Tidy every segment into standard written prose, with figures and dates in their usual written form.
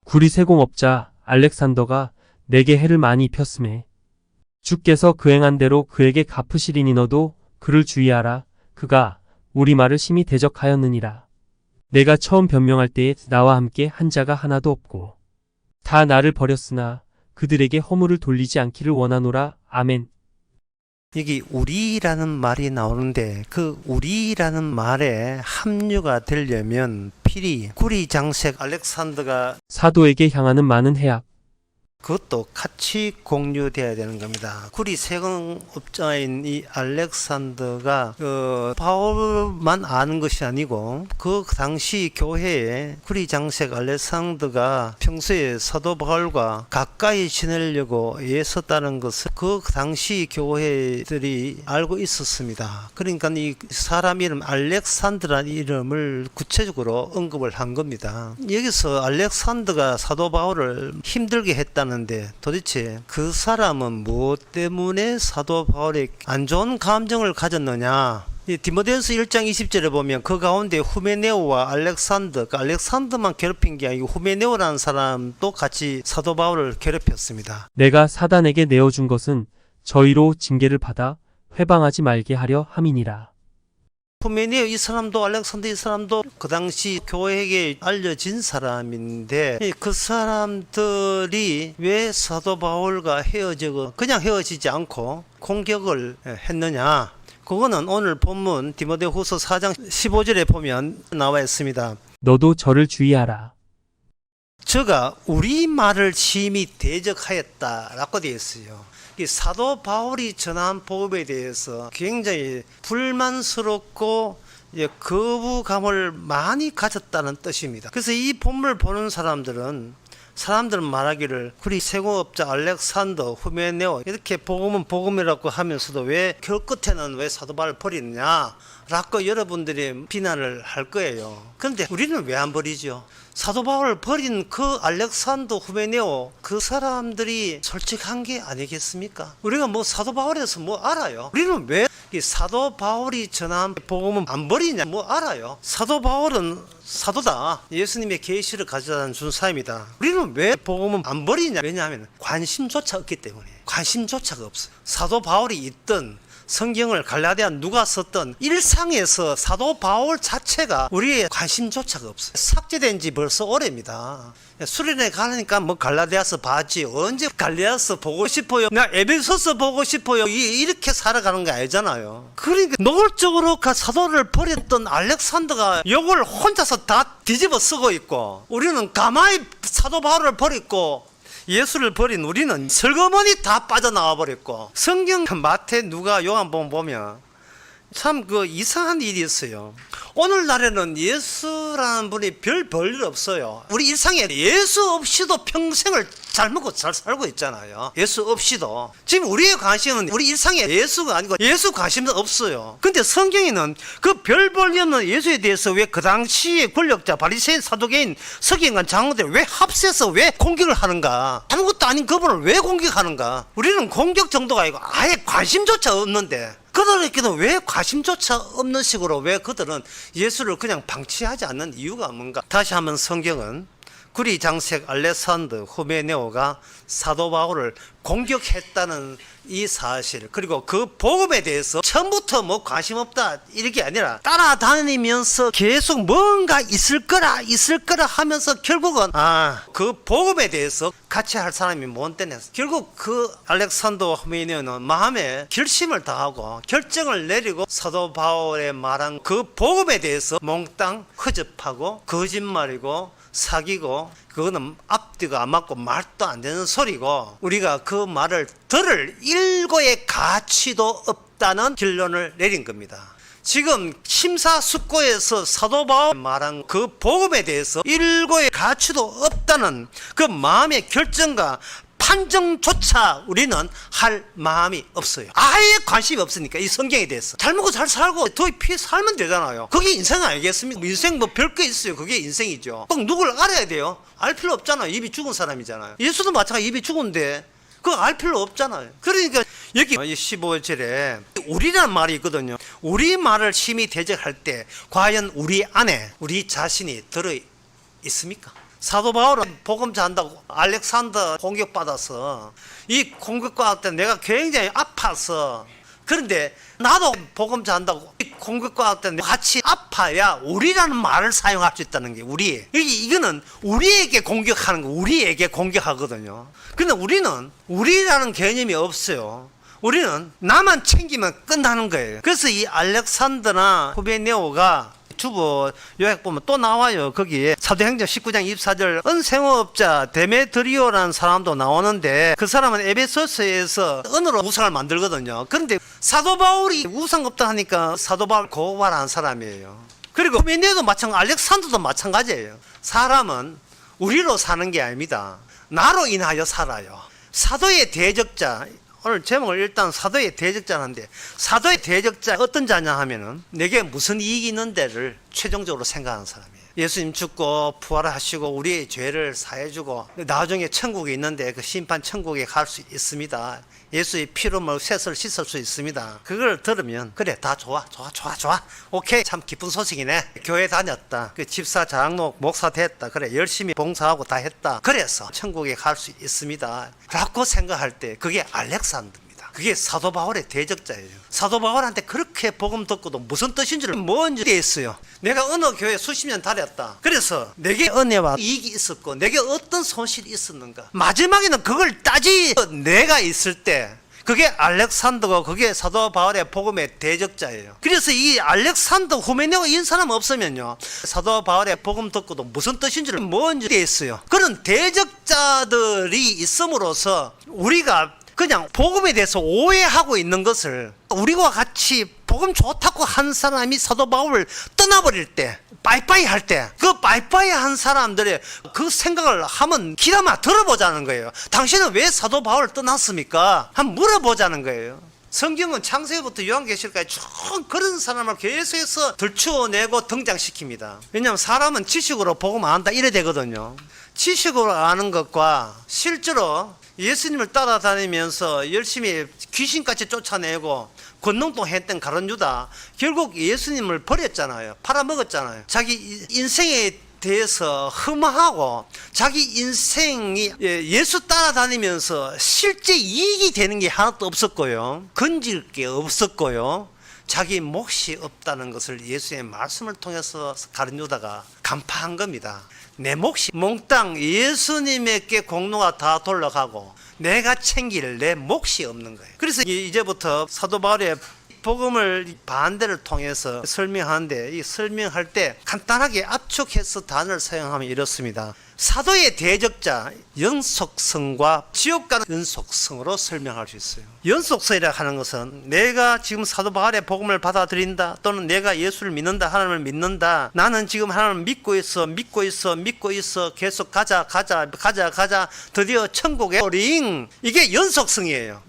구리 세공업자 알렉산더가 내게 해를 많이 입혔음에 주께서 그 행한 대로 그에게 갚으시리니 너도 그를 주의하라. 그가 우리 말을 심히 대적하였느니라. 내가 처음 변명할 때에 나와 함께 한 자가 하나도 없고 다 나를 버렸으나 그들에게 허물을 돌리지 않기를 원하노라. 아멘. 여기 우리라는 말이 나오는데 그 우리라는 말에 합류가 되려면 필히 구리 장색 알렉산더가 사도에게 향하는 많은 해악. 그것도 같이 공유되어야 되는 겁니다. 구리 세공업자인 이 알렉산더가 바울만 아는 것이 아니고 그 당시 교회에 구리 장색 알렉산더가 평소에 사도 바울과 가까이 지내려고 애썼다는 것을 그 당시 교회들이 알고 있었습니다. 그러니까 이 사람 이름 알렉산더라는 이름을 구체적으로 언급을 한 겁니다. 여기서 알렉산더가 사도 바울을 힘들게 했다는 도대체 그 사람은 무엇 때문에 사도 바울에 안 좋은 감정을 가졌느냐? 디모데전서 1장 20절에 보면 그 가운데 후메네오와 알렉산더, 알렉산더만 괴롭힌 게 아니고 후메네오라는 사람도 같이 사도 바울을 괴롭혔습니다. 내가 사단에게 내어준 것은 저희로 징계를 받아 회방하지 말게 하려 함이니라. 후메네오 이 사람도 알렉산더 이 사람도 그 당시 교회에게 알려진 사람인데 그 사람들이 왜 사도 바울과 헤어지고 그냥 헤어지지 않고 공격을 했느냐? 그거는 오늘 본문 디모데후서 4장 15절에 보면 나와 있습니다. 너도 저를 주의하라. 저가 우리 말을 심히 대적하였다라고 되어 있어요. 이 사도 바울이 전한 복음에 대해서 굉장히 불만스럽고 거부감을 많이 가졌다는 뜻입니다. 그래서 이 본문을 보는 사람들은 말하기를 구리 세공업자 알렉산더, 후메네오 이렇게 복음은 복음이라고 하면서도 왜 결끝에는 왜 사도 바울을 버리느냐 라고 여러분들이 비난을 할 거예요. 그런데 우리는 왜 안 버리죠? 사도 바울을 버린 그 알렉산더, 후메네오 그 사람들이 솔직한 게 아니겠습니까? 우리가 뭐 사도 바울에서 뭐 알아요? 우리는 왜 이 사도 바울이 전한 복음은 안 버리냐? 뭐 알아요? 사도 바울은 사도다. 예수님의 계시를 가져다 준 사람이다. 우리는 왜 복음은 안 버리냐? 왜냐하면 관심조차 없기 때문에. 관심조차가 없어요. 사도 바울이 있던 성경을 갈라디아 누가 썼던 일상에서 사도 바울 자체가 우리의 관심조차가 없어요. 삭제된 지 벌써 오래입니다. 수련회 가니까 뭐 갈라디아서 봤지 언제 갈라디아서 보고 싶어요? 나 에베소서 보고 싶어요. 이렇게 살아가는 게 아니잖아요. 그러니까 노골적으로 사도를 버렸던 알렉산더가 이걸 혼자서 다 뒤집어 쓰고 있고 우리는 가만히 사도 바울을 버렸고 예수를 버린 우리는 슬그머니 다 빠져나와 버렸고 성경 마태 누가 요한복음 보면 참 이상한 일이 있어요. 오늘날에는 예수라는 분이 별 볼일 없어요. 우리 일상에 예수 없이도 평생을 잘 먹고 잘 살고 있잖아요. 예수 없이도. 지금 우리의 관심은 우리 일상에 예수가 아니고 예수 관심은 없어요. 근데 성경에는 그 별 볼일 없는 예수에 대해서 왜 그 당시의 권력자 바리새인 사두개인 서기관 장로들 왜 합세서 왜 공격을 하는가? 아무것도 아닌 그분을 왜 공격하는가? 우리는 공격 정도가 아니고 아예 관심조차 없는데 그들에게는 왜 관심조차 없는 식으로 왜 그들은 예수를 그냥 방치하지 않는 이유가 뭔가? 다시 한번 성경은 구리 장색 알렉산더 후메네오가 사도 바울을 공격했다는 이 사실 그리고 그 복음에 대해서 처음부터 뭐 관심 없다 이렇게 아니라 따라다니면서 계속 뭔가 있을 거라 하면서 결국은 그 복음에 대해서 같이 할 사람이 못 되네. 결국 그 알렉산더 후메네오는 마음에 결심을 다하고 결정을 내리고 사도 바울의 말한 그 복음에 대해서 몽땅 허접하고 거짓말이고 사기고 그거는 앞뒤가 안 맞고 말도 안 되는 소리고 우리가 그 말을 들을 일고의 가치도 없다는 결론을 내린 겁니다. 지금 심사숙고해서 사도 바울 말한 그 복음에 대해서 일고의 가치도 없다는 그 마음의 결정과 판정조차 우리는 할 마음이 없어요. 아예 관심이 없으니까 이 성경에 대해서 잘 먹고 잘 살고 더 피해 살면 되잖아요. 그게 인생 아니겠습니까? 인생 뭐 별거 있어요. 그게 인생이죠. 꼭 누구를 알아야 돼요? 알 필요 없잖아요. 입이 죽은 사람이잖아요. 예수도 마찬가지 입이 죽은데 그거 알 필요 없잖아요. 그러니까 여기 15절에 우리라는 말이 있거든요. 우리 말을 심히 대적할 때 과연 우리 안에 우리 자신이 들어 있습니까? 사도 바울은 복음 전한다고 알렉산더 공격받아서 이 공격받을 때 내가 굉장히 아파서, 그런데 나도 복음 전한다고 이 공격받을 때 같이 아파야 우리라는 말을 사용할 수 있다는 게, 우리. 이거는 우리에게 공격하는 거, 우리에게 공격하거든요. 근데 우리는 우리라는 개념이 없어요. 우리는 나만 챙기면 끝나는 거예요. 그래서 이 알렉산더나 후베네오가 주보 요약 보면 또 나와요. 거기에 사도행전 19장 24절 은생업자 데메드리오라는 사람도 나오는데, 그 사람은 에베소서에서 은으로 우상을 만들거든요. 그런데 사도 바울이 우상 없다 하니까 사도 바울 고발한 사람이에요. 그리고 후메네오도 마찬가지, 알렉산더도 마찬가지예요. 사람은 우리로 사는 게 아닙니다. 나로 인하여 살아요. 사도의 대적자, 오늘 제목을 일단 사도의 대적자인데, 사도의 대적자 어떤 자냐 하면은 내게 무슨 이익이 있는 데를 최종적으로 생각하는 사람이에요. 예수님 죽고 부활하시고 우리의 죄를 사해주고 나중에 천국에 있는데 그 심판 천국에 갈 수 있습니다. 예수의 피로 뭐 셋을 씻을 수 있습니다. 그걸 들으면 그래, 다 좋아 오케이, 참 기쁜 소식이네. 교회 다녔다, 그 집사 장로 목사 됐다, 그래 열심히 봉사하고 다 했다, 그래서 천국에 갈 수 있습니다 라고 생각할 때 그게 알렉산더입니다. 그게 사도 바울의 대적자예요. 사도 바울한테 그렇게 복음 듣고도 무슨 뜻인지를 뭔지 있어요. 내가 어느 교회 수십 년 다녔다, 그래서 내게 은혜와 이익이 있었고 내게 어떤 손실이 있었는가, 마지막에는 그걸 내가 있을 때 그게 알렉산더고 그게 사도 바울의 복음의 대적자예요. 그래서 이 알렉산더, 후메네오 이 사람 없으면요, 사도 바울의 복음 듣고도 무슨 뜻인지를 뭔지 있어요. 그런 대적자들이 있음으로써 우리가 그냥 복음에 대해서 오해하고 있는 것을, 우리와 같이 복음 좋다고 한 사람이 사도 바울을 떠나버릴 때, 빠이빠이 할 때, 그 빠이빠이 한 사람들의 그 생각을 한번 귀담아 들어보자는 거예요. 당신은 왜 사도 바울을 떠났습니까? 한번 물어보자는 거예요. 성경은 창세기부터 요한계시록까지 쭉 그런 사람을 계속해서 들추어내고 등장시킵니다. 왜냐하면 사람은 지식으로 복음 안 한다 이래 되거든요. 지식으로 아는 것과 실제로 예수님을 따라다니면서 열심히 귀신같이 쫓아내고 권능도 했던 가룟 유다, 결국 예수님을 버렸잖아요. 팔아먹었잖아요. 자기 인생에 대해서 흠하고 자기 인생이 예수 따라다니면서 실제 이익이 되는 게 하나도 없었고요, 건질 게 없었고요, 자기 몫이 없다는 것을 예수의 말씀을 통해서 가룟 유다가 간파한 겁니다. 내 몫이 몽땅 예수님에게 공로가 다 돌아가고 내가 챙길 내 몫이 없는 거예요. 그래서 이제부터 사도 바울의 복음을 반대를 통해서 설명하는데, 이 설명할 때 간단하게 압축해서 단어를 사용하면 이렇습니다. 사도의 대적자, 연속성과 지옥 가는 연속성으로 설명할 수 있어요. 연속성이라 하는 것은 내가 지금 사도 바울의 복음을 받아들인다, 또는 내가 예수를 믿는다, 하나님을 믿는다, 나는 지금 하나님을 믿고 있어 계속 가자 드디어 천국에 링, 이게 연속성이에요.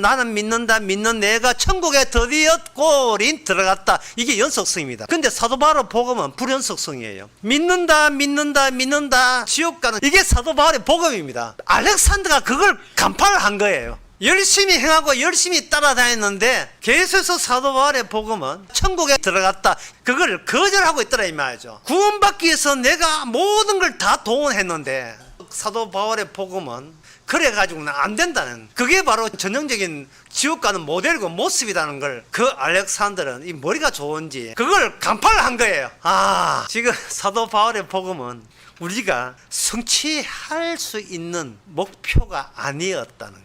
나는 믿는 내가 천국에 드디어 꼬린 들어갔다, 이게 연속성입니다. 근데 사도 바울의 복음은 불연속성이에요. 믿는다 지옥 가는, 이게 사도 바울의 복음입니다. 알렉산더가 그걸 간파를 한 거예요. 열심히 행하고 열심히 따라다녔는데 계속해서 사도 바울의 복음은 천국에 들어갔다, 그걸 거절하고 있더라 이 말이죠. 구원받기 위해서 내가 모든 걸 다 동원했는데 사도 바울의 복음은 그래가지고는 안 된다는, 그게 바로 전형적인 지옥 가는 모델이고 모습이라는 걸 그 알렉산더는 이 머리가 좋은지 그걸 간파를 한 거예요. 지금 사도 바울의 복음은 우리가 성취할 수 있는 목표가 아니었다는 거예요.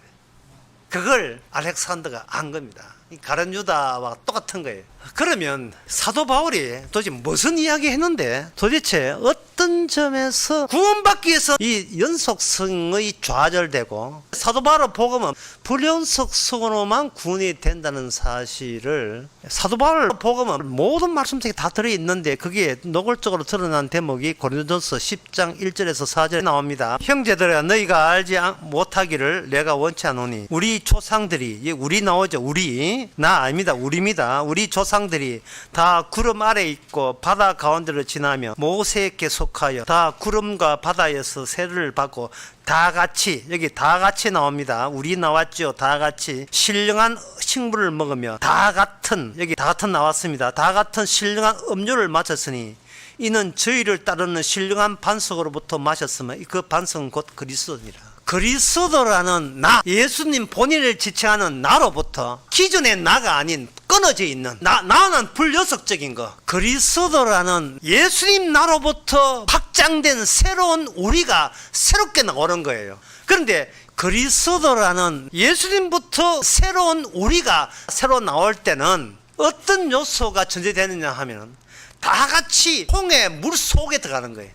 그걸 알렉산더가 안 겁니다. 가룟 유다와 똑같은 거예요. 그러면 사도 바울이 도대체 무슨 이야기 했는데, 도대체 어떤 점에서 구원받기 위해서 이 연속성의 좌절되고 사도 바울의 복음은 불연속성으로만 구원이 된다는 사실을, 사도 바울의 복음은 모든 말씀 중에 다 들어있는데 그게 노골적으로 드러난 대목이 고린도전서 10장 1절에서 4절에 나옵니다. 형제들아, 너희가 알지 못하기를 내가 원치 않으니 우리 조상들이, 우리 나오죠, 우리, 나 아닙니다, 우리입니다. 우리 조상들이 다 구름 아래 있고 바다 가운데로 지나며 모세에게 속하여 다 구름과 바다에서 세를 받고 다 같이, 여기 다 같이 나옵니다. 우리 나왔죠. 다 같이 신령한 식물을 먹으며 다 같은, 여기 다 같은 나왔습니다. 다 같은 신령한 음료를 마셨으니 이는 저희를 따르는 신령한 반석으로부터 마셨으면 그 반석은 곧 그리스도니라. 그리스도라는 나, 예수님 본인을 지칭하는 나로부터 기존의 나가 아닌 끊어져 있는 나는 불요석적인 거, 그리스도라는 예수님 나로부터 확장된 새로운 우리가 새롭게 나오는 거예요. 그런데 그리스도라는 예수님부터 새로운 우리가 새로 나올 때는 어떤 요소가 전제되느냐 하면 다 같이 홍해 물 속에 들어가는 거예요.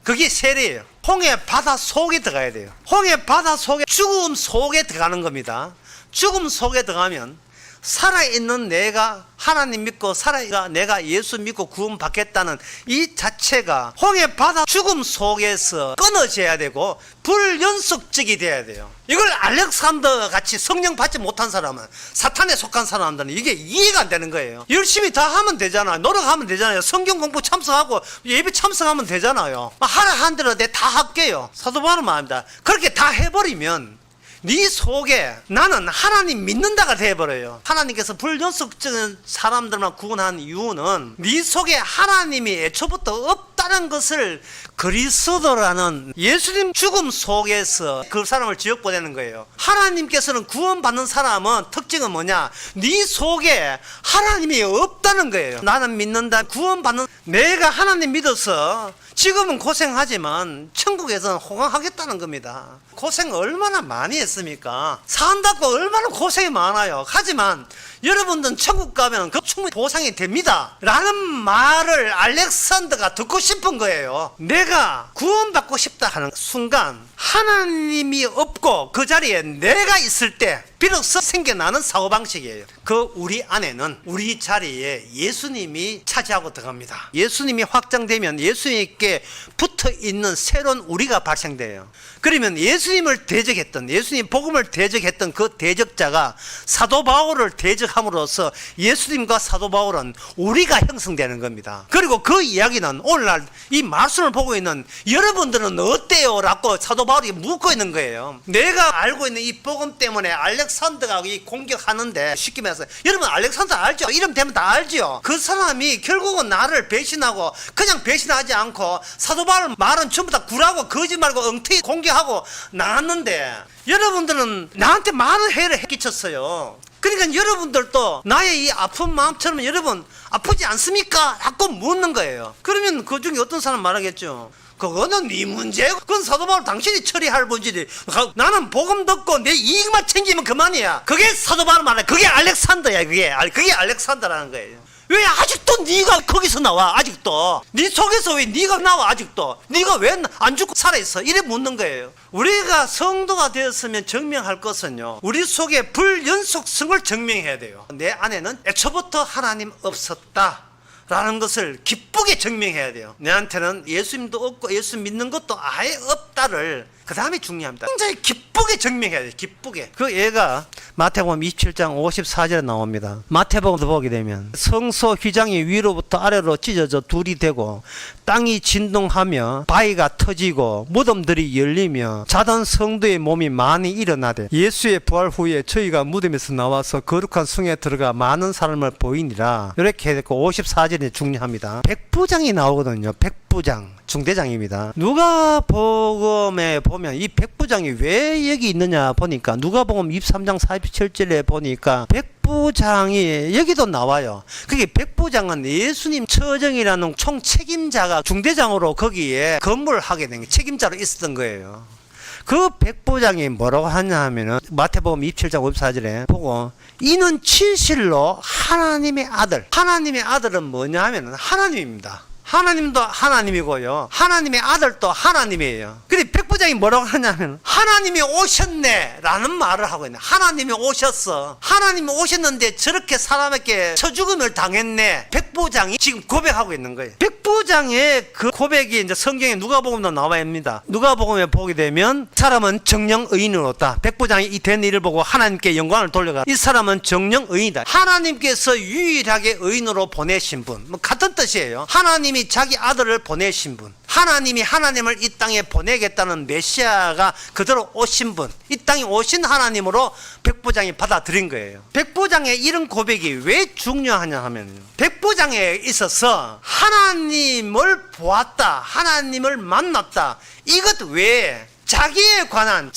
그게 세례예요. 홍해 바다 속에 들어가야 돼요. 홍해 바다 속에 죽음 속에 들어가는 겁니다. 죽음 속에 들어가면 살아있는 내가 하나님 믿고 살아가 내가 예수 믿고 구원 받겠다는 이 자체가 홍해 바다 죽음 속에서 끊어져야 되고 불연속적이 돼야 돼요. 이걸 알렉산더 같이 성령 받지 못한 사람은, 사탄에 속한 사람들은 이게 이해가 안 되는 거예요. 열심히 다 하면 되잖아요. 노력하면 되잖아요. 성경 공부 참석하고 예배 참석하면 되잖아요. 하라 한 대로 내 다 할게요. 사도 바울은 말합니다. 그렇게 다 해버리면 네 속에 나는 하나님 믿는다가 돼버려요. 하나님께서 불연속적인 사람들만 구원한 이유는 네 속에 하나님이 애초부터 없다는 것을 그리스도라는 예수님 죽음 속에서 그 사람을 지역 보내는 거예요. 하나님께서는 구원받는 사람은 특징은 뭐냐? 네 속에 하나님이 없다는 거예요. 나는 믿는다, 구원받는, 내가 하나님 믿어서 지금은 고생하지만 천국에서는 호강하겠다는 겁니다. 고생 얼마나 많이 했습니까? 산다고 얼마나 고생이 많아요. 하지만 여러분들은 천국 가면 그 충분히 보상이 됩니다 라는 말을 알렉산더가 듣고 싶은 거예요. 내가 구원받고 싶다 하는 순간 하나님이 없고 그 자리에 내가 있을 때 비로소 생겨나는 사고방식이에요. 그 우리 안에는 우리 자리에 예수님이 차지하고 들어갑니다. 예수님이 확장되면 예수님께 붙어있는 새로운 우리가 발생돼요. 그러면 예수님을 대적했던, 예수님 복음을 대적했던 그 대적자가 사도 바울을 대적함으로써 예수님과 사도 바울은 우리가 형성되는 겁니다. 그리고 그 이야기는 오늘날 이 말씀을 보고 있는 여러분들은 어때요? 라고 사도 바울이 묻고 있는 거예요. 내가 알고 있는 이 복음 때문에 알렉산더가 이 공격하는데, 쉽게 말해서 여러분 알렉산더 알죠? 이름 되면 다 알죠? 그 사람이 결국은 나를 배신하고 그냥 배신하지 않고 사도 바울 말은 전부 다 구라고 거짓말고 엉터리 공격하고 나왔는데 여러분들은 나한테 많은 해를 끼쳤어요. 그러니까 여러분들도 나의 이 아픈 마음처럼 여러분 아프지 않습니까? 라고 묻는 거예요. 그러면 그 중에 어떤 사람 말하겠죠. 그거는 네 문제고 그건 사도 바울 당신이 처리할 문제지. 나는 복음 듣고 내 이익만 챙기면 그만이야. 그게 사도 바울 말이야. 그게 알렉산더야. 그게 알렉산더라는 거예요. 왜 아직도 네가 거기서 나와? 아직도 네 속에서 왜 네가 나와? 아직도 네가 왜 안 죽고 살아있어? 이래 묻는 거예요. 우리가 성도가 되었으면 증명할 것은요, 우리 속에 불연속성을 증명해야 돼요. 내 안에는 애초부터 하나님 없었다 라는 것을 기쁘게 증명해야 돼요. 내한테는 예수님도 없고 예수 믿는 것도 아예 없다를 그 다음에 중요합니다. 굉장히 기쁘게 증명해야 돼요. 기쁘게. 그 예가 마태복음 27장 54절에 나옵니다. 마태복음도 보게 되면 성소 휘장이 위로부터 아래로 찢어져 둘이 되고 땅이 진동하며 바위가 터지고 무덤들이 열리며 자던 성도의 몸이 많이 일어나되 예수의 부활 후에 저희가 무덤에서 나와서 거룩한 성에 들어가 많은 사람을 보이니라. 이렇게 됐고 54절이 중요합니다. 백부장이 나오거든요. 백부장. 중대장입니다. 누가복음에 보면 이 백부장이 왜 여기 있느냐 보니까 누가복음 23장 47절에 보니까 백부장이 여기도 나와요. 그게 백부장은 예수님 처정이라는 총책임자가 중대장으로 거기에 근무를 하게 된 책임자로 있었던 거예요. 그 백부장이 뭐라고 하냐 하면은 마태복음 27장 54절에 보고 이는 진실로 하나님의 아들. 하나님의 아들은 뭐냐 하면은 하나님입니다. 하나님도 하나님이고요, 하나님의 아들도 하나님이에요. 근데 백부장이 뭐라고 하냐면 하나님이 오셨네 라는 말을 하고 있네. 하나님이 오셨어. 하나님이 오셨는데 저렇게 사람에게 처죽음을 당했네. 백부장이 지금 고백하고 있는 거예요. 백부장의 그 고백이 이제 성경에 누가복음도 나와 있습니다. 누가복음에 보게 되면 사람은 정령 의인으로다. 백부장이 이 된 일을 보고 하나님께 영광을 돌려가. 이 사람은 정령 의인이다. 하나님께서 유일하게 의인으로 보내신 분. 뭐 같은 뜻이에요. 하나님이 자기 아들을 보내신 분. 하나님이 하나님을 이 땅에 보내겠다는 메시아가 그대로 오신 분, 이 땅에 오신 하나님으로 백부장이 받아들인 거예요. 백부장의 이런 고백이 왜 중요하냐 하면요, 백부장에 있어서 하나님을 보았다, 하나님을 만났다, 이것 외에 자기에 관한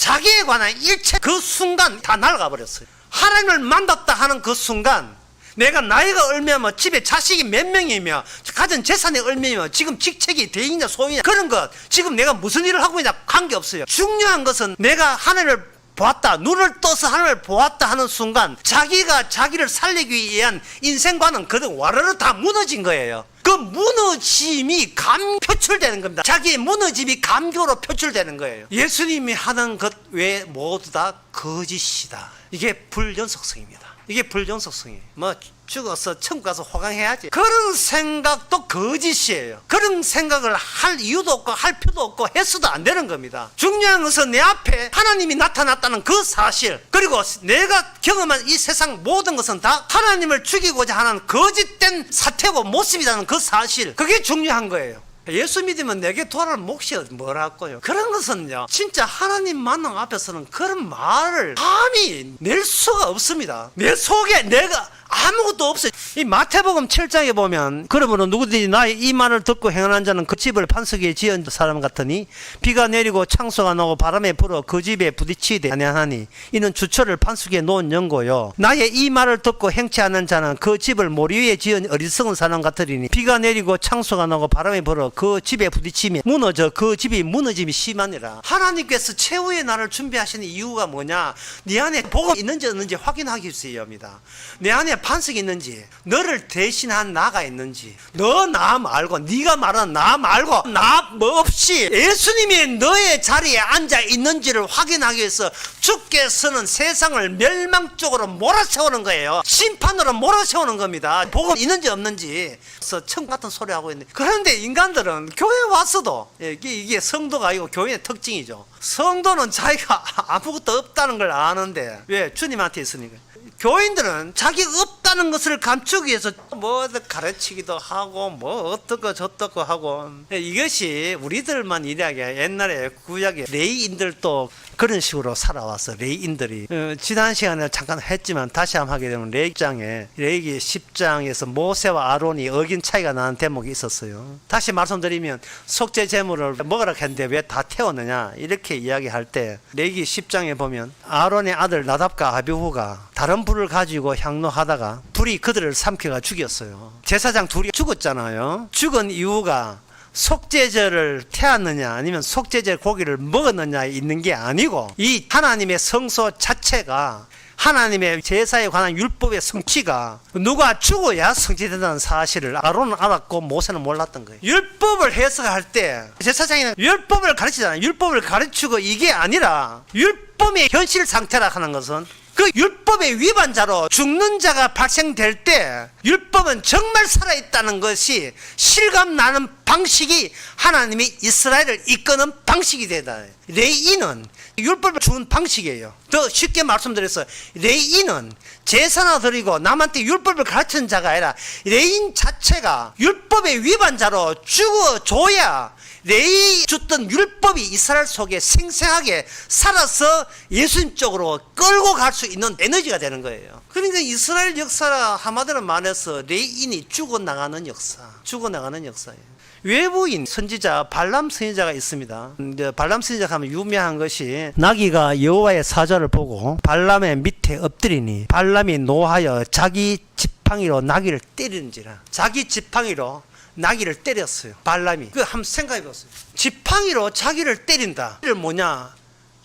일체 그 순간 다 날아가 버렸어요. 하나님을 만났다 하는 그 순간, 내가 나이가 얼마며 집에 자식이 몇 명이며 가진 재산이 얼마며 지금 직책이 대인이냐 소유냐 그런 것, 지금 내가 무슨 일을 하고 있냐 관계없어요. 중요한 것은 내가 하나님을 보았다, 눈을 떠서 하나님을 보았다 하는 순간 자기가 자기를 살리기 위한 인생관은 그대로 와르르 다 무너진 거예요. 그 무너짐이 표출되는 겁니다. 자기의 무너짐이 감교로 표출되는 거예요. 예수님이 하는 것 외에 모두 다 거짓이다. 이게 불연속성입니다. 이게 불연속성이에요. 뭐 죽어서 천국 가서 호강해야지, 그런 생각도 거짓이에요. 그런 생각을 할 이유도 없고 할 필요도 없고 해서도 안 되는 겁니다. 중요한 것은 내 앞에 하나님이 나타났다는 그 사실, 그리고 내가 경험한 이 세상 모든 것은 다 하나님을 죽이고자 하는 거짓된 사태고 모습이라는 그 사실, 그게 중요한 거예요. 예수 믿으면 내게 돌아올 몫이 뭐라고요? 그런 것은요, 진짜 하나님 만남 앞에서는 그런 말을 감히 낼 수가 없습니다. 내 속에 내가 아무것도 없어요. 이 마태복음 7장에 보면, 그러므로 누구든지 나의 이 말을 듣고 행하는 자는 그 집을 반석 위에 지은 사람 같으니 비가 내리고 창소가 나고 바람에 불어 그 집에 부딪히되 아니하니 이는 주철을 반석 위에 놓은 연고요. 나의 이 말을 듣고 행치 않는 자는 그 집을 모리 위에 지은 어리석은 사람 같으리니 비가 내리고 창소가 나고 바람에 불어 그 집에 부딪히면 무너져 그 집이 무너짐이 심하니라. 하나님께서 최후의 날을 준비하시는 이유가 뭐냐? 네 안에 복음이 있는지 없는지 확인하기 위해서입니다. 내 안에 반석이 있는지, 너를 대신한 나가 있는지, 너 나 말고, 네가 말하는 나 말고 나 뭐 없이 예수님이 너의 자리에 앉아 있는지를 확인하기 위해서 주께서는 세상을 멸망 쪽으로 몰아세우는 거예요. 심판으로 몰아세우는 겁니다. 복음 있는지 없는지. 그래서 천국 같은 소리 하고 있는데, 그런데 인간들은 교회 왔어도, 이게 성도가 아니고 교회의 특징이죠. 성도는 자기가 아무것도 없다는 걸 아는데, 왜? 주님한테 있으니까. 교인들은 자기 없다는 것을 감추기 위해서 뭐 가르치기도 하고 뭐 어떻고 저떻고 하고, 이것이 우리들만 이야기야. 옛날에 구약의 레위인들도 그런 식으로 살아왔어. 레위인들이 지난 시간에 잠깐 했지만 다시 한번 하게 되면 레위기 10장에서 모세와 아론이 어긴 차이가 나는 대목이 있었어요. 다시 말씀드리면 속죄 제물을 먹으라 했는데 왜 다 태웠느냐 이렇게 이야기할 때, 레위기 10장에 보면 아론의 아들 나답과 아비후가 다른 불을 가지고 향로하다가 불이 그들을 삼켜가 죽였어요. 제사장 둘이 죽었잖아요. 죽은 이유가 속죄제를 태웠느냐 아니면 속죄제 고기를 먹었느냐에 있는 게 아니고, 이 하나님의 성소 자체가, 하나님의 제사에 관한 율법의 성취가 누가 죽어야 성취된다는 사실을 아론은 알았고 모세는 몰랐던 거예요. 율법을 해석할 때 제사장이 율법을 가르치잖아요. 율법을 가르치고 이게 아니라 율법의 현실 상태라 하는 것은, 그 율법의 위반자로 죽는 자가 발생될 때 율법은 정말 살아있다는 것이 실감나는 방식이 하나님이 이스라엘을 이끄는 방식이 되다. 레위인은 율법을 주는 방식이에요. 더 쉽게 말씀드려서, 레위인은 제사나 드리고 남한테 율법을 가르치는 자가 아니라 레위인 자체가 율법의 위반자로 죽어줘야 레위 줬던 율법이 이스라엘 속에 생생하게 살아서 예수님 쪽으로 끌고 갈 수 있는 에너지가 되는 거예요. 그러니까 이스라엘 역사라 한마디로 말해서 레위인이 죽어나가는 역사예요. 외부인 선지자 발람 선지자가 있습니다. 발람 선지자가 하면 유명한 것이, 나귀가 여호와의 사자를 보고 발람의 밑에 엎드리니 발람이 노하여 자기 지팡이로 나귀를 때리는지라. 자기 지팡이로 나귀를 때렸어요. 발람이. 한번 생각해 보세요. 지팡이로 자기를 때린다. 이를 뭐냐?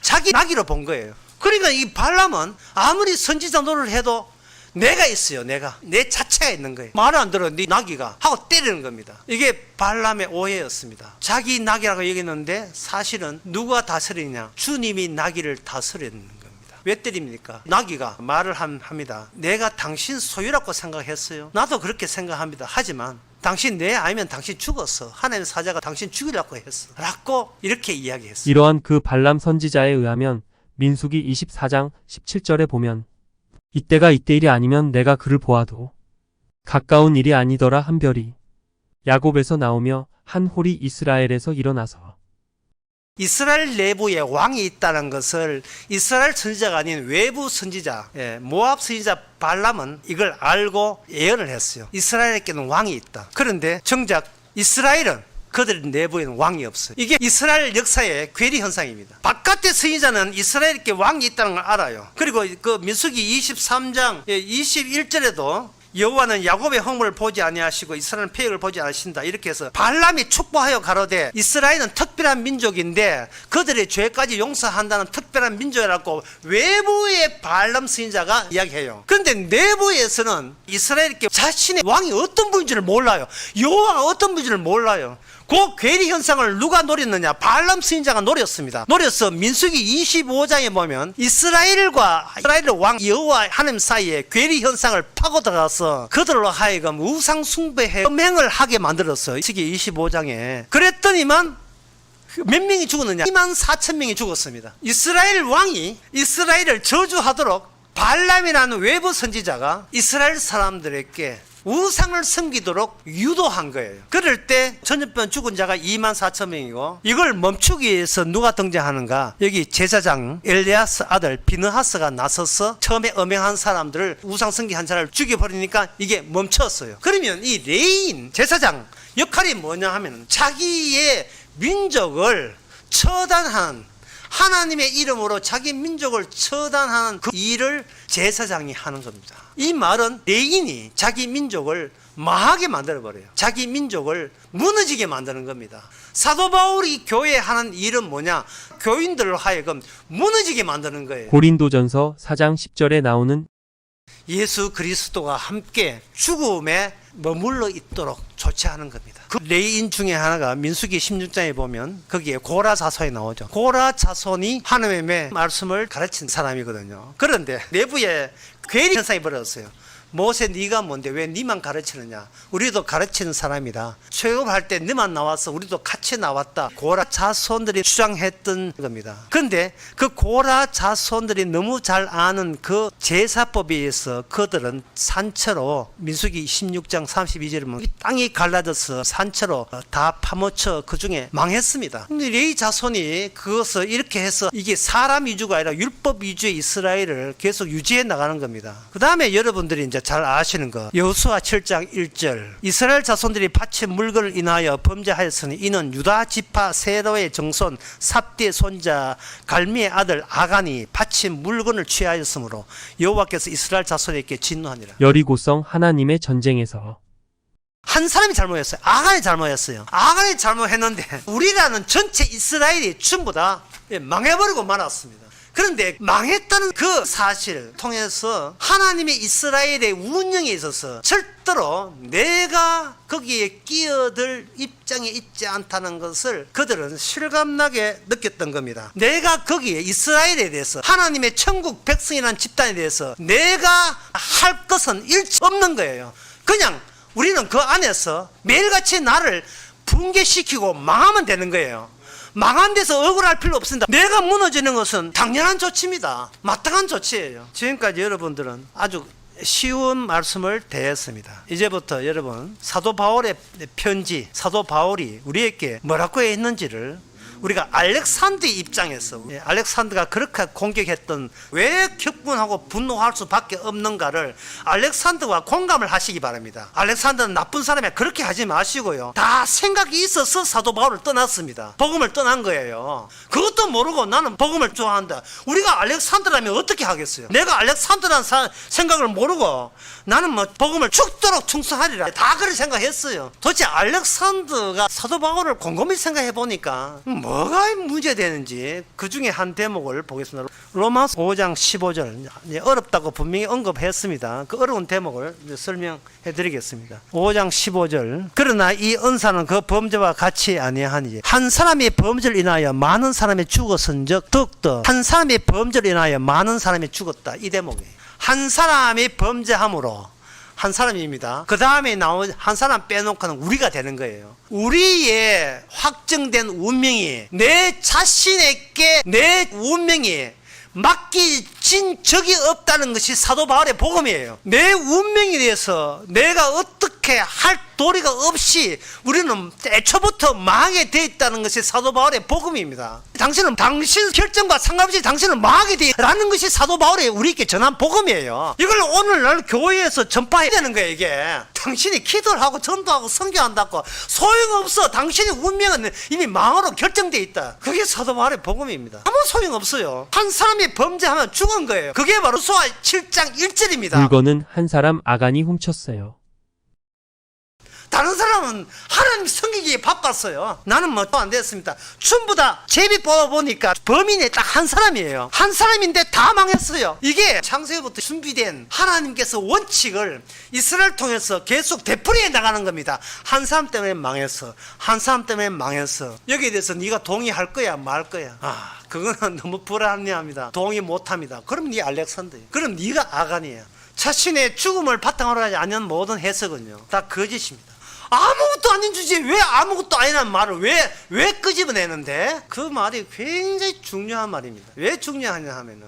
자기 나귀로 본 거예요. 그러니까 이 발람은 아무리 선지자 노릇을 해도 내가 있어요. 내 자체가 있는 거예요. 말을 안 들어 네 나귀가 하고 때리는 겁니다. 이게 발람의 오해였습니다. 자기 나귀라고 얘기했는데 사실은 누가 다스리냐? 주님이 나귀를 다스리는 겁니다. 왜 때립니까? 나귀가 말을 합니다. 내가 당신 소유라고 생각했어요. 나도 그렇게 생각합니다. 하지만 당신 내 아니면 당신 죽었어. 하나님의 사자가 당신 죽이려고 했어. 라고 이렇게 이야기했어요. 이러한 그 발람 선지자에 의하면 민수기 24장 17절에 보면, 이때가 이때일이 아니면 내가 그를 보아도 가까운 일이 아니더라 한 별이 야곱에서 나오며 한 홀이 이스라엘에서 일어나서 이스라엘 내부에 왕이 있다는 것을 이스라엘 선지자가 아닌 외부 선지자, 모압 선지자 발람은 이걸 알고 예언을 했어요. 이스라엘에게는 왕이 있다. 그런데 정작 이스라엘은 그들 내부에는 왕이 없어요. 이게 이스라엘 역사의 괴리 현상입니다. 바깥의 선지자는 이스라엘에게 왕이 있다는 걸 알아요. 그리고 그 민수기 23장 21절에도 여호와는 야곱의 허물을 보지 아니하시고 이스라엘은 패역을 보지 않으신다. 이렇게 해서 발람이 축복하여 가로되 이스라엘은 특별한 민족인데 그들의 죄까지 용서한다는 특별한 민족이라고 외부의 발람 선지자가 이야기해요. 그런데 내부에서는 이스라엘에게 자신의 왕이 어떤 분인지를 몰라요. 여호와가 어떤 분인지를 몰라요. 그 괴리 현상을 누가 노렸느냐? 발람 선지자가 노렸습니다. 노려서 민수기 25장에 보면 이스라엘과 이스라엘의 왕 여호와 하나님 사이에 괴리 현상을 파고 들어가서 그들로 하여금 우상 숭배해 음행을 하게 만들었어요. 민수기 25장에. 그랬더니만 몇 명이 죽었느냐? 2만 4천 명이 죽었습니다. 이스라엘 왕이 이스라엘을 저주하도록 발람이라는 외부 선지자가 이스라엘 사람들에게 우상을 섬기도록 유도한 거예요. 그럴 때 전염병 죽은 자가 2만 4천 명이고 이걸 멈추기 위해서 누가 등장하는가? 여기 제사장 엘리야스 아들 비느하스가 나서서 처음에 음행한 사람들을 우상 섬기한 자를 죽여버리니까 이게 멈췄어요. 그러면 이 레위인 제사장 역할이 뭐냐 하면 자기의 민족을 처단한 하나님의 이름으로 자기 민족을 처단하는 그 일을 제사장이 하는 겁니다. 이 말은 레인이 자기 민족을 망하게 만들어버려요. 자기 민족을 무너지게 만드는 겁니다. 사도 바울이 교회에 하는 일은 뭐냐? 교인들로 하여금 무너지게 만드는 거예요. 고린도전서 4장 10절에 나오는 예수 그리스도가 함께 죽음에 머물러 있도록 조치하는 겁니다. 그 레인 중에 하나가 민수기 16장에 보면 거기에 고라 자손이 나오죠. 고라 자손이 하나님의 말씀을 가르친 사람이거든요. 그런데 내부에 괴리 현상이 벌어졌어요. 모세 네가 뭔데 왜 네만 가르치느냐? 우리도 가르치는 사람이다. 취업할 때 네만 나와서 우리도 같이 나왔다. 고라 자손들이 주장했던 겁니다. 그런데 그 고라 자손들이 너무 잘 아는 그 제사법에 의해서 그들은 산채로 민수기 16장 32절에 보면 땅이 갈라져서 산채로 다 파묻혀 그 중에 망했습니다. 근데 레위 자손이 그것을 이렇게 해서 이게 사람 위주가 아니라 율법 위주의 이스라엘을 계속 유지해 나가는 겁니다. 그 다음에 여러분들이 이제 잘 아시는 거 여호수아 7장 1절 이스라엘 자손들이 바친 물건을 인하여 범죄하였으니 이는 유다 지파 세로의 정손 삽디의 손자 갈미의 아들 아간이 바친 물건을 취하였으므로 여호와께서 이스라엘 자손에게 진노하니라. 여리고성 하나님의 전쟁에서 한 사람이 잘못했어요. 아간이 잘못했어요. 아간이 잘못했는데 우리라는 전체 이스라엘이 전부 다 망해버리고 말았습니다. 그런데 망했다는 그 사실 통해서 하나님의 이스라엘의 운영에 있어서 절대로 내가 거기에 끼어들 입장에 있지 않다는 것을 그들은 실감나게 느꼈던 겁니다. 내가 거기에 이스라엘에 대해서 하나님의 천국 백성이라는 집단에 대해서 내가 할 것은 일치 없는 거예요. 그냥 우리는 그 안에서 매일같이 나를 붕괴시키고 망하면 되는 거예요. 망한 데서 억울할 필요 없습니다. 내가 무너지는 것은 당연한 조치입니다. 마땅한 조치예요. 지금까지 여러분들은 아주 쉬운 말씀을 대했습니다. 이제부터 여러분 사도 바울의 편지, 사도 바울이 우리에게 뭐라고 했는지를 우리가 알렉산더 입장에서 알렉산더가 그렇게 공격했던 왜 격분하고 분노할 수밖에 없는가를 알렉산더와 공감을 하시기 바랍니다. 알렉산더는 나쁜 사람이 그렇게 하지 마시고요. 다 생각이 있어서 사도 바울을 떠났습니다. 복음을 떠난 거예요. 그것도 모르고 나는 복음을 좋아한다. 우리가 알렉산더라면 어떻게 하겠어요? 내가 알렉산더라는 생각을 모르고 나는 뭐 복음을 죽도록 충성하리라. 다 그렇게 생각했어요. 도대체 알렉산더가 사도 바울을 곰곰이 생각해 보니까 뭐가 문제되는지 그 중에 한 대목을 보겠습니다. 로마서 5장 15절 어렵다고 분명히 언급했습니다. 그 어려운 대목을 설명해 드리겠습니다. 5장 15절 그러나 이 은사는 그 범죄와 같이 아니하니 한 사람이 범죄를 인하여 많은 사람이 죽었은즉 더욱더 한 사람이 범죄를 인하여 많은 사람이 죽었다. 이 대목이에요. 한 사람이 범죄함으로 한 사람입니다. 그 다음에 나온 한 사람 빼놓고는 우리가 되는 거예요. 우리의 확정된 운명이 내 자신에게 내 운명이 맡기진 적이 없다는 것이 사도 바울의 복음이에요. 내 운명에 대해서 내가 어떻게 그렇게 할 도리가 없이 우리는 애초부터 망하게 되어 있다는 것이 사도 바울의 복음입니다. 당신은 당신 결정과 상관없이 당신은 망하게 되라는 것이 사도 바울이 우리에게 전한 복음이에요. 이걸 오늘날 교회에서 전파해야 되는 거예요. 이게 당신이 기도를 하고 전도하고 선교한다고 소용없어. 당신의 운명은 이미 망으로 결정되어 있다. 그게 사도 바울의 복음입니다. 아무 소용없어요. 한 사람이 범죄하면 죽은 거예요. 그게 바로 수아 7장 1절입니다. 물건은 한 사람 아간이 훔쳤어요. 다른 사람은 하나님 섬기기에 바빴어요. 나는 뭐 안 됐습니다. 전부 다 제비 뽑아보니까 범인이 딱 한 사람이에요. 한 사람인데 다 망했어요. 이게 창세기부터 준비된 하나님께서 원칙을 이스라엘 통해서 계속 되풀이해 나가는 겁니다. 한 사람 때문에 망했어. 한 사람 때문에 망했어. 여기에 대해서 네가 동의할 거야 말 거야. 그거는 너무 불합리합니다. 동의 못합니다. 그럼 네 알렉산더예요. 그럼 네가 아간이에요. 자신의 죽음을 바탕으로 하지 않는 모든 해석은요 다 거짓입니다. 아무것도 아닌 주제에 왜 아무것도 아니라는 말을 왜 끄집어내는데? 그 말이 굉장히 중요한 말입니다. 왜 중요하냐 하면은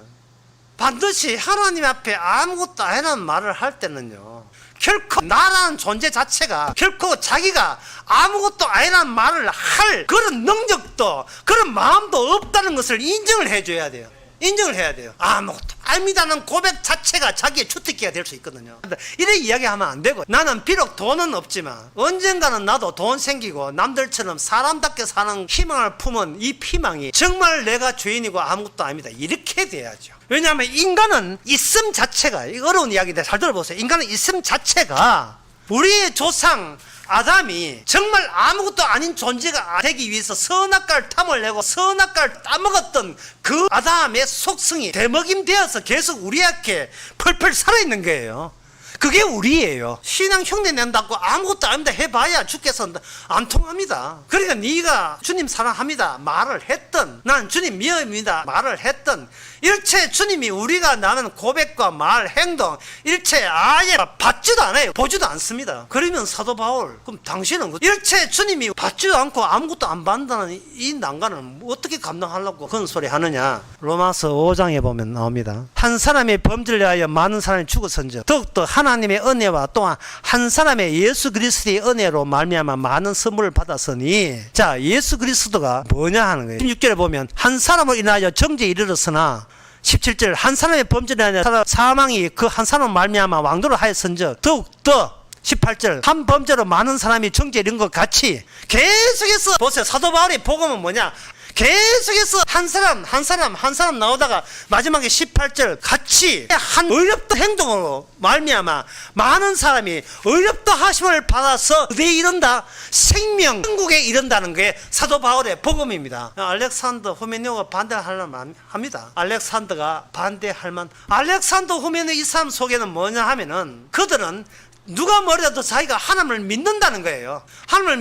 반드시 하나님 앞에 아무것도 아니라는 말을 할 때는요 결코 나라는 존재 자체가 결코 자기가 아무것도 아니라는 말을 할 그런 능력도 그런 마음도 없다는 것을 인정을 해줘야 돼요. 인정을 해야 돼요. 아무것도 아닙니다는 고백 자체가 자기의 주특기가 될 수 있거든요. 이렇게 이야기하면 안 되고 나는 비록 돈은 없지만 언젠가는 나도 돈 생기고 남들처럼 사람답게 사는 희망을 품은 이 희망이 정말 내가 죄인이고 아무것도 아닙니다. 이렇게 돼야죠. 왜냐하면 인간은 있음 자체가 어려운 이야기인데 잘 들어보세요. 인간은 있음 자체가 우리의 조상 아담이 정말 아무것도 아닌 존재가 되기 위해서 선악과를 탐을 내고 선악과를 따먹었던 그 아담의 속성이 대먹임되어서 계속 우리에게 펄펄 살아있는 거예요. 그게 우리예요. 신앙 흉내 낸다고 아무것도 아닙니다 해봐야 주께서 안 통합니다. 그러니까 네가 주님 사랑합니다 말을 했던 난 주님 미워합니다 말을 했던 일체 주님이 우리가 나는 고백과 말 행동 일체 아예 받지도 않아요. 보지도 않습니다. 그러면 사도 바울 그럼 당신은 일체 주님이 받지도 않고 아무것도 안 받는다는 이 난관을 어떻게 감당하려고 그런 소리 하느냐. 로마서 5장에 보면 나옵니다. 한 사람의 범죄를 위하여 많은 사람이 죽었은즉 더욱더 하나님의 은혜와 또한 한 사람의 예수 그리스도의 은혜로 말미암아 많은 선물을 받았으니 자 예수 그리스도가 뭐냐 하는 거예요. 16절에 보면 한 사람을 인하여 정죄에 이르렀으나 17절 한 사람의 범죄를 인하여 사망이 그 한 사람 말미암아 왕도를 하였은즉 더욱더 18절 한 범죄로 많은 사람이 정죄에 이른 것 같이 계속해서 보세요. 사도 바울의 복음은 뭐냐 계속해서 한 사람 나오다가 마지막에 18절 같이 한 의롭다 행동으로 말미암아 많은 사람이 의롭다 하심을 받아서 어디에 이른다? 생명 천국에 이른다는 게 사도 바울의 복음입니다. 알렉산더 후메네오가 반대하려면 합니다. 알렉산더가 반대할 알렉산더 후메네 이 사람 속에는 뭐냐 하면은 그들은 누가 뭐래도 자기가 하나님을 믿는다는 거예요. 하나님을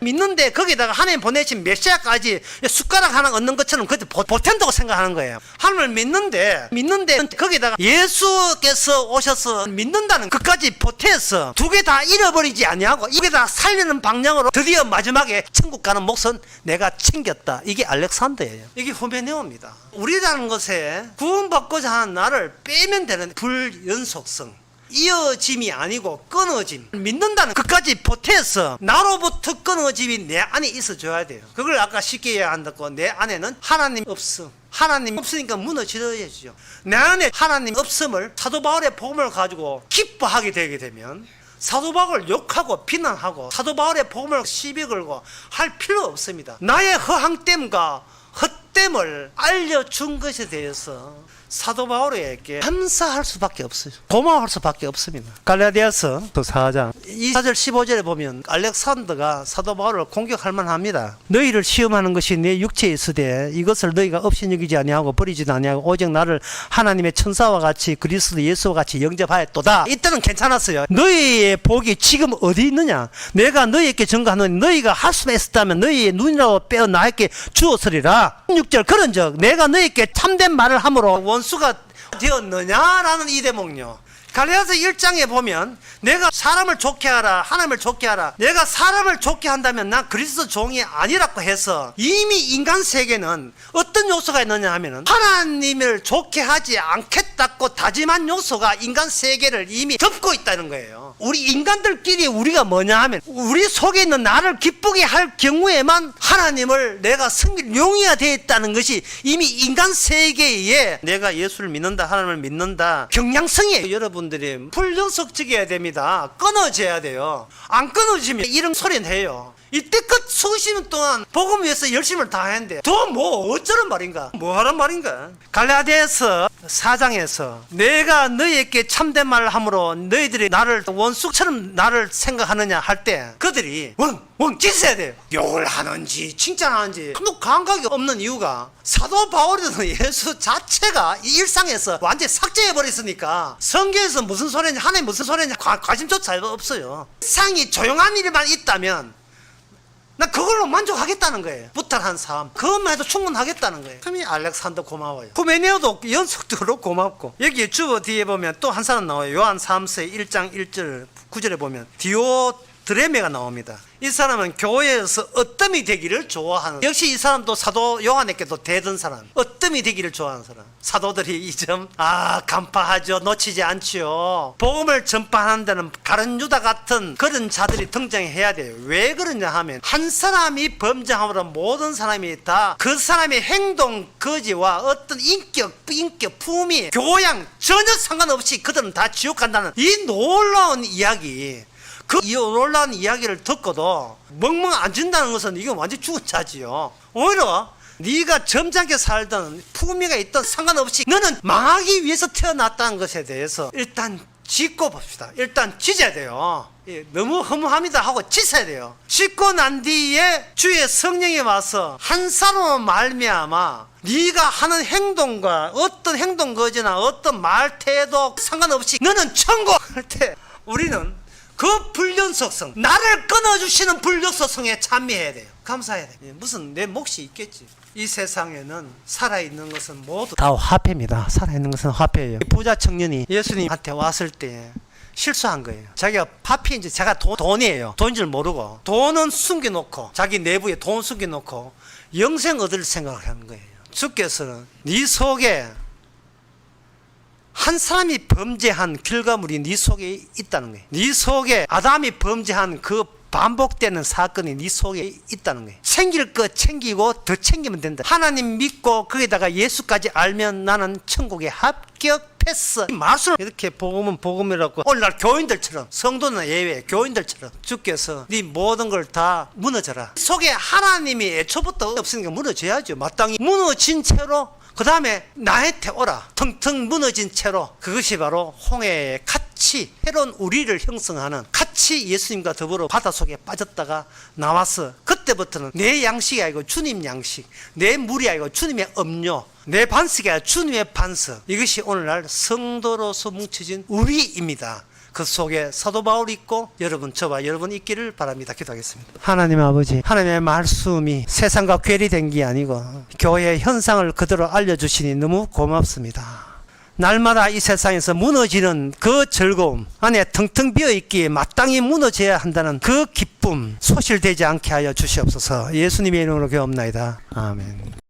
믿는데 거기다가 하나님 보내신 메시아까지 숟가락 하나 얻는 것처럼 그때 보탠다고 생각하는 거예요. 하나님을 믿는데 거기다가 예수께서 오셔서 믿는다는 것까지 보태서 두 개 다 잃어버리지 아니하고 두 개 다 살리는 방향으로 드디어 마지막에 천국 가는 몫은 내가 챙겼다. 이게 알렉산더예요. 이게 후메네오입니다. 우리라는 것에 구원받고자 하는 나를 빼면 되는 불연속성 이어짐이 아니고 끊어짐 믿는다는 것까지 보태서 나로부터 끊어짐이 내 안에 있어줘야 돼요. 그걸 아까 쉽게 이야기한다고 내 안에는 하나님 없음 하나님 없으니까 무너져야죠. 내 안에 하나님 없음을 사도 바울의 복음을 가지고 기뻐하게 되게 되면 사도 바울을 욕하고 비난하고 사도 바울의 복음을 시비 걸고 할 필요 없습니다. 나의 허황됨과 헛됨을 알려준 것에 대해서 사도 바울에게 감사할 수밖에 없어요. 고마워할 수밖에 없습니다. 갈라디아서 4장 4절 15절에 보면 알렉산더가 사도 바울을 공격할 만합니다. 너희를 시험하는 것이 내 육체에 있으되 이것을 너희가 업신여기지 아니하고 버리지도 아니하고 오직 나를 하나님의 천사와 같이 그리스도 예수와 같이 영접하였도다. 이때는 괜찮았어요. 너희의 복이 지금 어디 있느냐? 내가 너희에게 증거하노니 너희가 할 수 있었다면 너희의 눈이라고 빼어 나에게 주었으리라. 16절 그런즉 내가 너희에게 참된 말을 함으로 원수가 되었느냐라는 이 대목요. 갈라디아서 1장에 보면 내가 사람을 좋게 하라 하나님을 좋게 하라 내가 사람을 좋게 한다면 난 그리스도 종이 아니라고 해서 이미 인간 세계는 어떤 어떤 요소가 있느냐 하면은 하나님을 좋게 하지 않겠다고 다짐한 요소가 인간 세계를 이미 덮고 있다는 거예요. 우리 인간들끼리 우리가 뭐냐 하면 우리 속에 있는 나를 기쁘게 할 경우에만 하나님을 내가 섬길 용의가 되어 있다는 것이 이미 인간 세계에 내가 예수를 믿는다, 하나님을 믿는다 경향성이에요. 여러분들이 불연속적이어야 됩니다. 끊어져야 돼요. 안 끊어지면 이런 소리는 해요. 이때껏 수십 년 동안 복음 위해서 열심을 다했는데 더 뭐 어쩌란 말인가, 뭐 하란 말인가. 갈라디아서 4장에서 내가 너희에게 참된 말을 함으로 너희들이 나를 원수처럼 나를 생각하느냐 할 때 그들이 원 찢어야 돼요. 욕을 하는지 칭찬하는지 아무 감각이 없는 이유가 사도 바울은 예수 자체가 이 일상에서 완전히 삭제해버렸으니까 성경에서 무슨 소리냐, 하나님 무슨 소리냐 관심조차 없어요. 세상이 조용한 일만 있다면 나 그걸로 만족하겠다는 거예요. 부탁한 삶 그것만 해도 충분하겠다는 거예요. 그럼 이 알렉산더 고마워요. 후메네오도 연속적으로 고맙고, 여기 주어 뒤에 보면 또 한 사람 나와요. 요한 3서 1장 1절 9절에 보면 디오드레메가 나옵니다. 이 사람은 교회에서 어뜸이 되기를 좋아하는, 역시 이 사람도 사도 요한에게도 대던 사람, 어뜸이 되기를 좋아하는 사람. 사도들이 이 점 간파하죠. 놓치지 않지요. 복음을 전파하는 데는 가룟 유다 같은 그런 자들이 등장해야 돼요. 왜 그러냐 하면 한 사람이 범죄함으로 모든 사람이 다 그 사람의 행동 거지와 어떤 인격 품위 교양 전혀 상관없이 그들은 다 지옥 간다는 이 놀라운 이야기, 그 놀라운 이야기를 듣고도 멍멍 앉은다는 것은 이건 완전 죽은 자지요. 오히려 네가 점잖게 살던 품위가 있던 상관없이 너는 망하기 위해서 태어났다는 것에 대해서 일단 짚고 봅시다. 일단 찢어야 돼요. 너무 허무합니다 하고 찢어야 돼요. 찢고 난 뒤에 주의 성령이 와서 한 사람으로 말미암아 네가 하는 행동과 어떤 행동 거지나 어떤 말 태도 상관없이 너는 천국할 때 우리는 그 불연속성, 나를 끊어주시는 불연속성에 찬미해야 돼요. 감사해야 돼요. 무슨 내 몫이 있겠지. 이 세상에는 살아있는 것은 모두 다 화폐입니다. 살아있는 것은 화폐예요. 부자 청년이 예수님한테 왔을 때 실수한 거예요. 자기가 파피인지 제가 돈이에요. 돈인 줄 모르고 돈은 숨겨놓고 자기 내부에 돈 숨겨놓고 영생 얻을 생각을 하는 거예요. 주께서는 네 속에 한 사람이 범죄한 결과물이 네 속에 있다는 거예요. 네 속에 아담이 범죄한 그 반복되는 사건이 네 속에 있다는 거예요. 챙길 거 챙기고 더 챙기면 된다. 하나님 믿고 거기다가 예수까지 알면 나는 천국에 합격했어. 말씀을 이렇게 복음은 복음이라고 오늘날 교인들처럼, 성도는 예외, 교인들처럼 주께서 네 모든 걸 다 무너져라. 속에 하나님이 애초부터 없으니까 무너져야죠. 마땅히 무너진 채로 그 다음에 나한테 오라. 텅텅 무너진 채로. 그것이 바로 홍해의 같이 새로운 우리를 형성하는, 같이 예수님과 더불어 바닷속에 빠졌다가 나와서 그때부터는 내 양식이 아니고 주님 양식, 내 물이 아니고 주님의 음료, 내 반석이 아니고 주님의 반석. 이것이 오늘날 성도로서 뭉쳐진 우리입니다. 그 속에 사도 바울이 있고 저와 여러분 있기를 바랍니다. 기도하겠습니다. 하나님 아버지, 하나님의 말씀이 세상과 괴리된 게 아니고 교회의 현상을 그대로 알려주시니 너무 고맙습니다. 날마다 이 세상에서 무너지는 그 즐거움 안에 텅텅 비어있기에 마땅히 무너져야 한다는 그 기쁨 소실되지 않게 하여 주시옵소서. 예수님의 이름으로 기도합나이다. 아멘.